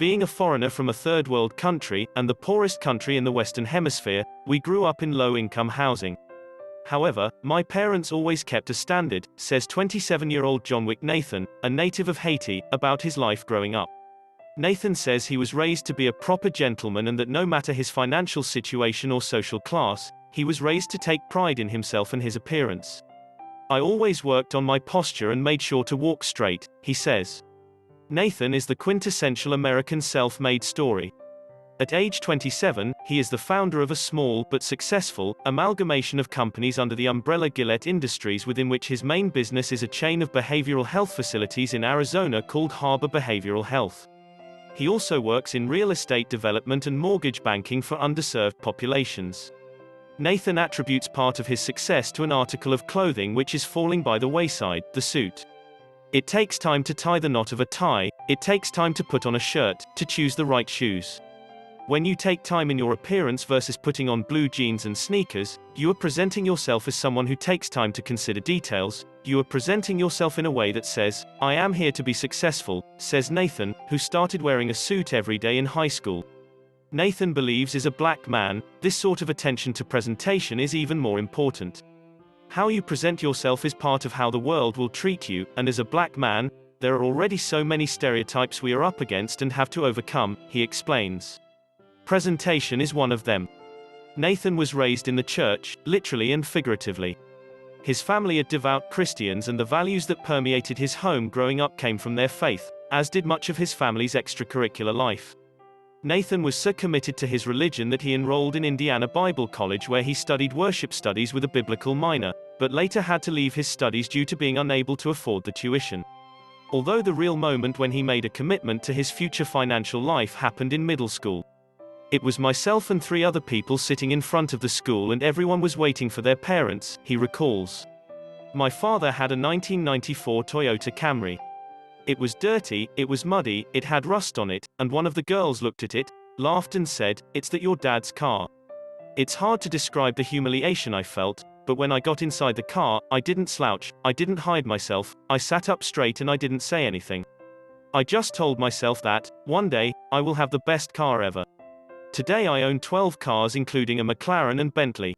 Being a foreigner from a third world country, and the poorest country in the Western Hemisphere, we grew up in low-income housing. However, my parents always kept a standard, says 27-year-old Johnwick Nathan, a native of Haiti, about his life growing up. Nathan says he was raised to be a proper gentleman and that no matter his financial situation or social class, he was raised to take pride in himself and his appearance. I always worked on my posture and made sure to walk straight, he says. Nathan is the quintessential American self-made story. At age 27, he is the founder of a small, but successful, amalgamation of companies under the umbrella Guillet Industries, within which his main business is a chain of behavioral health facilities in Arizona called Harbor Behavioral Health. He also works in real estate development and mortgage banking for underserved populations. Nathan attributes part of his success to an article of clothing which is falling by the wayside, the suit. It takes time to tie the knot of a tie, it takes time to put on a shirt, to choose the right shoes. When you take time in your appearance versus putting on blue jeans and sneakers, you are presenting yourself as someone who takes time to consider details, you are presenting yourself in a way that says, I am here to be successful, says Nathan, who started wearing a suit every day in high school. Nathan believes as a black man, this sort of attention to presentation is even more important. How you present yourself is part of how the world will treat you, and as a black man, there are already so many stereotypes we are up against and have to overcome, he explains. Presentation is one of them. Nathan was raised in the church, literally and figuratively. His family are devout Christians and the values that permeated his home growing up came from their faith, as did much of his family's extracurricular life. Nathan was so committed to his religion that he enrolled in Indiana Bible College where he studied worship studies with a biblical minor, but later had to leave his studies due to being unable to afford the tuition. Although the real moment when he made a commitment to his future financial life happened in middle school. It was myself and 3 other people sitting in front of the school and everyone was waiting for their parents, he recalls. My father had a 1994 Toyota Camry. It was dirty, it was muddy, it had rust on it, and one of the girls looked at it, laughed and said, "It's that your dad's car." It's hard to describe the humiliation I felt, but when I got inside the car, I didn't slouch, I didn't hide myself, I sat up straight and I didn't say anything. I just told myself that, one day, I will have the best car ever. Today I own 12 cars including a McLaren and Bentley.